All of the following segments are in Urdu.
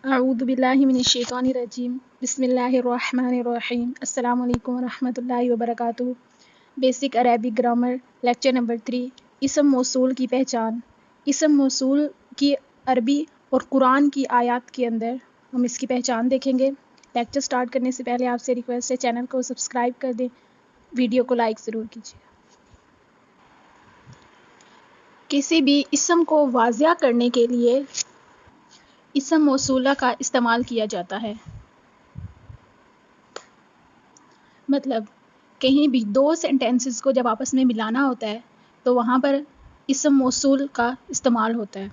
اعوذ باللہ من الشیطان الرجیم بسم اللہ الرحمن الرحیم السلام علیکم ورحمۃ اللہ وبرکاتہ۔ Basic Arabic grammar lecture number 3 اسم موصول کی پہچان۔ اسم موصول کی عربی اور قرآن کی آیات کے اندر ہم اس کی پہچان دیکھیں گے۔ لیکچر سٹارٹ کرنے سے پہلے آپ سے ریکویسٹ ہے چینل کو سبسکرائب کر دیں، ویڈیو کو لائک ضرور کیجیے۔ کسی بھی اسم کو واضح کرنے کے لیے اسم موصولہ کا استعمال کیا جاتا ہے۔ مطلب کہیں بھی دو سینٹینسز کو جب آپس میں ملانا ہوتا ہے تو وہاں پر اسم موصول کا استعمال ہوتا ہے۔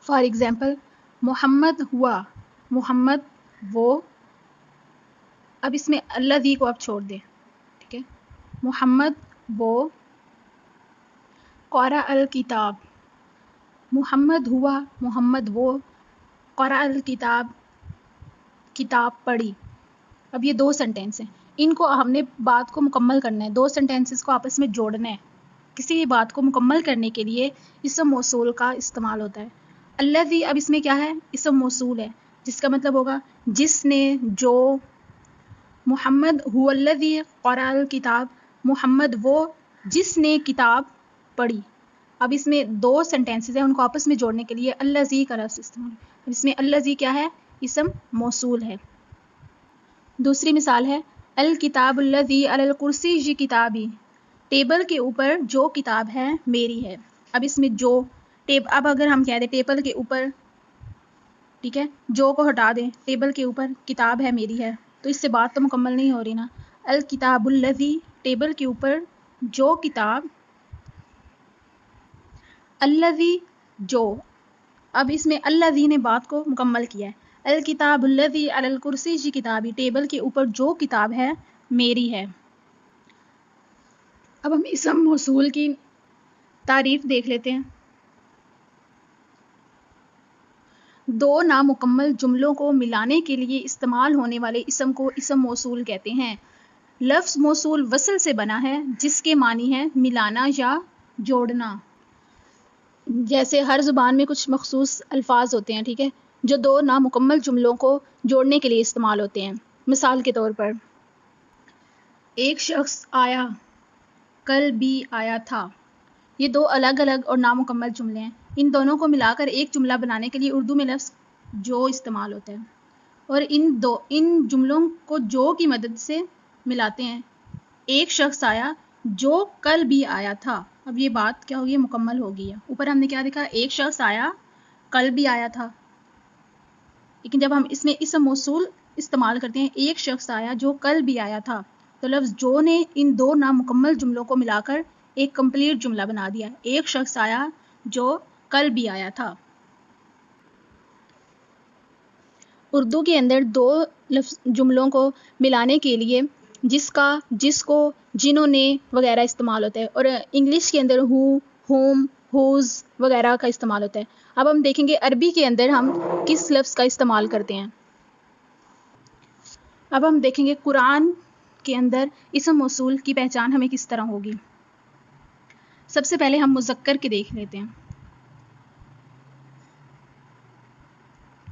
فار ایگزامپل محمد ہوا، محمد وہ، اب اس میں الذی کو آپ چھوڑ دیں، ٹھیک ہے، محمد وہ، قرأ الکتاب، محمد ہوا، محمد وہ، قرأ الکتاب، کتاب پڑھی۔ اب یہ دو سینٹینس ہیں، ان کو ہم نے بات کو مکمل کرنا ہے، دو سینٹینسز کو آپس میں جوڑنا ہے۔ کسی بھی بات کو مکمل کرنے کے لیے اسم موصول کا استعمال ہوتا ہے۔ الذی، اب اس میں کیا ہے؟ اسم موصول ہے، جس کا مطلب ہوگا جس نے، جو۔ محمد هو الذی قرأ الکتاب، محمد وہ جس نے کتاب پڑھی۔ اب اس میں دو سینٹینسز ہیں، ان کو آپس میں جوڑنے کے لیے الذی کا لفظ استعمال۔ اب اس میں الذی کیا ہے؟ اسم موصول ہے۔ دوسری مثال ہے الکتاب الذی علی الکرسی کتابی، ٹیبل کے اوپر جو کتاب ہے میری ہے۔ اب اس میں جو، اب اگر ہم کہہ دیں ٹیبل کے اوپر، ٹھیک ہے، جو کو ہٹا دیں، ٹیبل کے اوپر کتاب ہے میری ہے، تو اس سے بات تو مکمل نہیں ہو رہی نا۔ الکتاب الذی، ٹیبل کے اوپر جو کتاب، الذی جو، اب اس میں الذی نے بات کو مکمل کیا ہے۔ الکتاب الذی علی الکرسی کتابی، ٹیبل کے اوپر جو کتاب ہے میری ہے۔ اب ہم اسم موصول کی تعریف دیکھ لیتے ہیں۔ دو نامکمل جملوں کو ملانے کے لیے استعمال ہونے والے اسم کو اسم موصول کہتے ہیں۔ لفظ موصول وصل سے بنا ہے جس کے معنی ہے ملانا یا جوڑنا۔ جیسے ہر زبان میں کچھ مخصوص الفاظ ہوتے ہیں، ٹھیک ہے، جو دو نامکمل جملوں کو جوڑنے کے لیے استعمال ہوتے ہیں۔ مثال کے طور پر ایک شخص آیا، کل بھی آیا تھا۔ یہ دو الگ الگ اور نامکمل جملے ہیں، ان دونوں کو ملا کر ایک جملہ بنانے کے لیے اردو میں لفظ جو استعمال ہوتا ہے، اور ان جملوں کو جو کی مدد سے ملاتے ہیں۔ ایک شخص آیا جو کل بھی آیا تھا، اب یہ بات کیا ہوگی؟ مکمل ہوگی ہے۔ اوپر ہم نے کیا دیکھا؟ ایک شخص آیا، کل بھی آیا تھا، لیکن جب ہم اس میں اسم موصول استعمال کرتے ہیں، ایک شخص آیا جو کل بھی آیا تھا، تو لفظ جو نے ان دو نامکمل جملوں کو ملا کر ایک کمپلیٹ جملہ بنا دیا۔ ایک شخص آیا جو کل بھی آیا تھا۔ اردو کے اندر دو جملوں کو ملانے کے لیے جس کا، جس کو، جنہوں نے وغیرہ استعمال ہوتا ہے، اور انگلش کے اندر ہو، ہوم، ہوز وغیرہ کا استعمال ہوتا ہے۔ اب ہم دیکھیں گے عربی کے اندر ہم کس لفظ کا استعمال کرتے ہیں۔ اب ہم دیکھیں گے قرآن کے اندر اسم موصول کی پہچان ہمیں کس طرح ہوگی۔ سب سے پہلے ہم مذکر کے دیکھ لیتے ہیں۔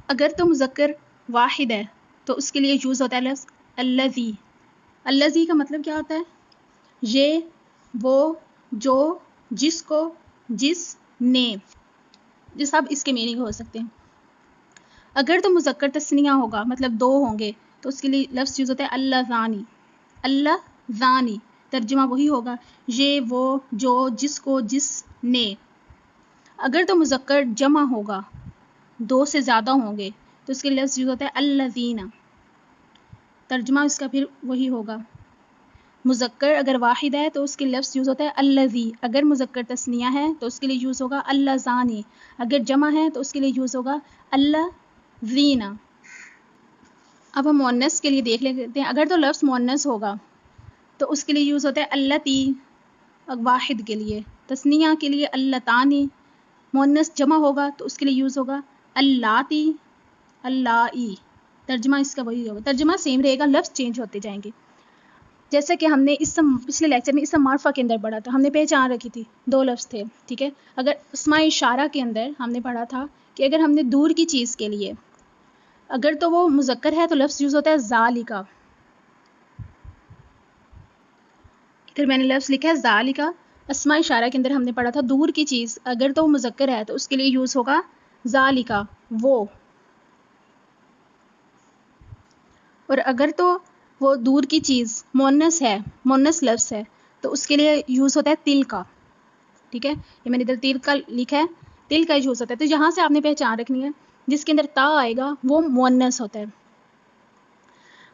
اگر تو مذکر واحد ہے تو اس کے لیے یوز ہوتا ہے لفظ الذی۔ الذی کا مطلب کیا ہوتا ہے؟ یہ، وہ، جو، جس کو، جس نے، جو سب اس کے میننگ ہو سکتے ہیں۔ اگر تو مذکر تثنیہ ہوگا، مطلب دو ہوں گے، تو اس کے لیے لفظ یوز ہوتا ہے اللذانی۔ اللذانی، ترجمہ وہی ہوگا، یہ، وہ، جو، جس کو، جس نے۔ اگر تو مذکر جمع ہوگا، دو سے زیادہ ہوں گے، تو اس کے لفظ یوز ہوتا ہے الذین، ترجمہ اس کا پھر وہی ہوگا۔ مذکر اگر واحد ہے تو اس کے لفظ یوز ہوتا ہے الذی، اگر مذکر تثنیہ ہے تو اس کے لیے یوز ہوگا اللذانی، اگر جمع ہے تو اس کے لیے یوز ہوگا الذین۔ اب ہم مؤنث کے لیے دیکھ لیتے ہیں۔ اگر تو لفظ مؤنث ہوگا تو اس کے لیے یوز ہوتا ہے اللاتی، واحد کے لیے، تثنیہ کے لیے اللتانی، مؤنث جمع ہوگا تو اس کے لیے یوز ہوگا اللاتی، اللائی، ترجمہ اس کا وہی ہوگا، ترجمہ سیم رہے گا، لفظ چینج ہوتے جائیں گے۔ جیسا کہ ہم نے اسم پچھلے لیکچر میں اسم معرفہ کے اندر پڑھا تھا، ہم نے پہچان رکھی تھی 2 لفظ تھے، ٹھیک ہے. اگر اسماء اشارہ کے اندر ہم نے پڑھا تھا کہ اگر ہم نے دور کی چیز کے لیے اگر تو وہ مذکر ہے تو لفظ یوز ہوتا ہے ذالکا. پھر میں نے لفظ لکھا ہے ذالکا. اسماء اشارہ کے اندر ہم نے پڑھا تھا دور کی چیز اگر تو وہ مذکر ہے تو اس کے لیے یوز ہوگا ذالکا، وہ. اور اگر تو وہ دور کی چیز مؤنث ہے، مؤنث لفظ ہے، تو اس کے لیے یوز ہوتا ہے تل کا. ٹھیک ہے، یہ میں نے ادھر تل کا لکھا ہے، تل کا یوز ہوتا ہے. تو یہاں سے آپ نے پہچان رکھنی ہے جس کے اندر تا آئے گا وہ مؤنث ہوتا ہے.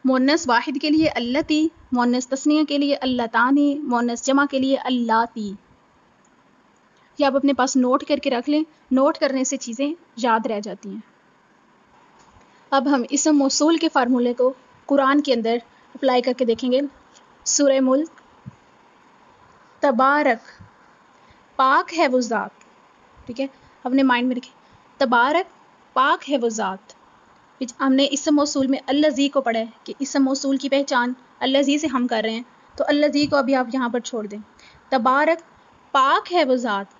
مؤنث واحد کے لیے اللتی، مؤنث تثنیہ کے لیے اللتانی، مؤنث جمع کے لیے اللاتی. یہ آپ اپنے پاس نوٹ کر کے رکھ لیں، نوٹ کرنے سے چیزیں یاد رہ جاتی ہیں. اب ہم اسم موصول کے فارمولے کو قرآن کے اندر اپلائی کر کے دیکھیں گے. سورہ ملک، تبارک، پاک ہے وہ ذات. ٹھیک ہے، اپنے مائنڈ میں رکھیں، تبارک پاک ہے وہ ذات. ہم نے اسم موصول میں الذی کو پڑھا ہے کہ اسم موصول کی پہچان الذی سے ہم کر رہے ہیں، تو الذی کو ابھی آپ یہاں پر چھوڑ دیں. تبارک پاک ہے وہ ذات،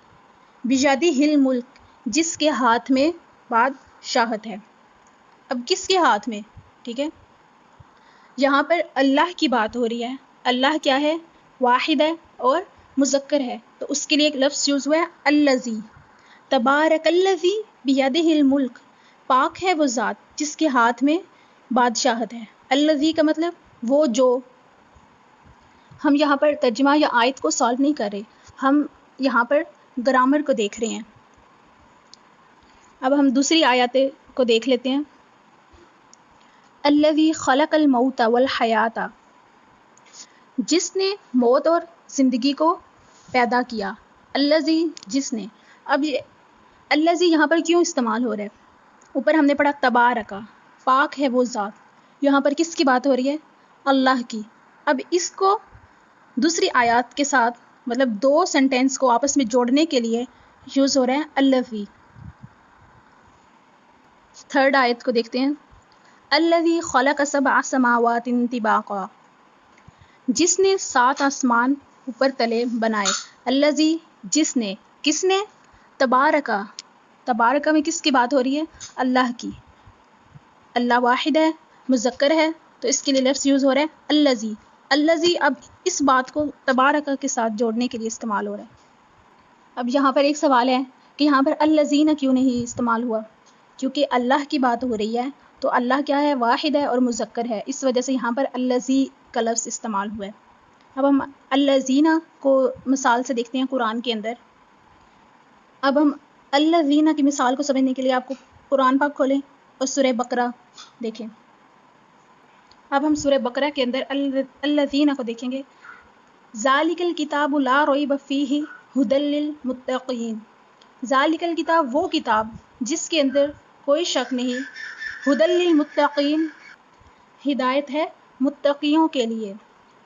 بیدہ الملک جس کے ہاتھ میں بادشاہت ہے. اب کس کے ہاتھ میں؟ ٹھیک ہے، یہاں پر اللہ کی بات ہو رہی ہے. اللہ کیا ہے؟ واحد ہے اور مذکر ہے، تو اس کے لیے ایک لفظ یوز ہوا ہے الذی. تبارک الذی بیدہ الملک، پاک ہے وہ ذات جس کے ہاتھ میں بادشاہت ہے. الذی کا مطلب وہ جو. ہم یہاں پر ترجمہ یا آیت کو سالو نہیں کر رہے، ہم یہاں پر گرامر کو دیکھ رہے ہیں. اب ہم دوسری آیات کو دیکھ لیتے ہیں. الذی خلق الموت والحیات، جس نے موت اور زندگی کو پیدا کیا. الذی جس نے. اب یہ الذی یہاں پر کیوں استعمال ہو رہا ہے؟ اوپر ہم نے پڑھا تبارکا، پاک ہے وہ ذات. یہاں پر کس کی بات ہو رہی ہے؟ اللہ کی. اب اس کو دوسری آیات کے ساتھ مطلب 2 سینٹینس کو آپس میں جوڑنے کے لیے یوز ہو رہا ہے الذی. تھرڈ آیت کو دیکھتے ہیں. الذی خلق 7 سماوات طباقا، جس نے 7 آسمان اوپر تلے بنائے. الذی جس نے. کس نے؟ تبارکا. تبارکا میں کس کی بات ہو رہی ہے؟ اللہ کی. اللہ واحد ہے، مذکر ہے، تو اس کے لیے لفظ یوز ہو رہا ہے الذی. الذی اب اس بات کو تبارکا کے ساتھ جوڑنے کے لیے استعمال ہو رہا ہے. اب یہاں پر ایک سوال ہے کہ یہاں پر الذین کیوں نہیں استعمال ہوا؟ کیونکہ اللہ کی بات ہو رہی ہے، تو اللہ کیا ہے؟ واحد ہے اور مذکر ہے، اس وجہ سے یہاں پر الذی کا لفظ استعمال ہوا ہے. اب ہم الذین کو مثال سے دیکھتے ہیں قرآن کے اندر. اب ہم الذین کی مثال کو سمجھنے کے لیے آپ کو قرآن پاک کھولیں اور سورہ بقرہ دیکھیں. اب ہم سورہ بقرہ کے اندر الذین کو دیکھیں گے. ذالک الکتاب لا ریب فیہ ھدی للمتقین. ذالک الکتاب وہ کتاب جس کے اندر کوئی شک نہیں، ھدی للمتقین ہدایت ہے متقیوں کے لیے.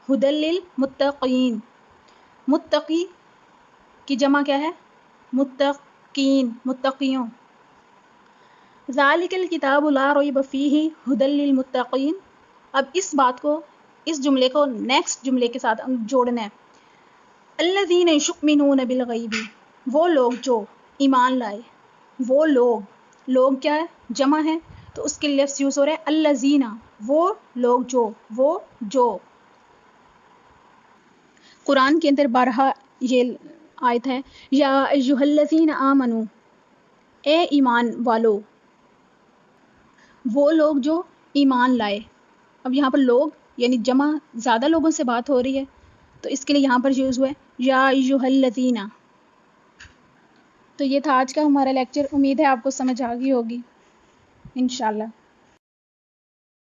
ھدی للمتقین، متقی کی جمع کیا ہے؟ متقین، متقیوں. ذالک الکتاب لا ریب فیہ ھدی للمتقین. اب اس بات کو، اس جملے کو نیکسٹ جملے کے ساتھ جوڑنا ہے. الذین یؤمنون بالغیب، وہ لوگ جو ایمان لائے. وہ لوگ کیا ہے؟ جمع ہے، تو اس کے لفظ یوز ہو رہا ہے الذین، وہ لوگ جو. وہ جو. قرآن کے اندر بارہا یہ آیت ہے، یا ایھا الذین آمنوا، اے ایمان والو. وہ لوگ جو ایمان لائے. اب یہاں پر لوگ یعنی جمع، زیادہ لوگوں سے بات ہو رہی ہے، تو اس کے لیے یہاں پر یوز ہوا ہے یا ایھا الذین. تو یہ تھا آج کا ہمارا لیکچر. امید ہے آپ کو سمجھ آ گئی ہوگی انشاءاللہ.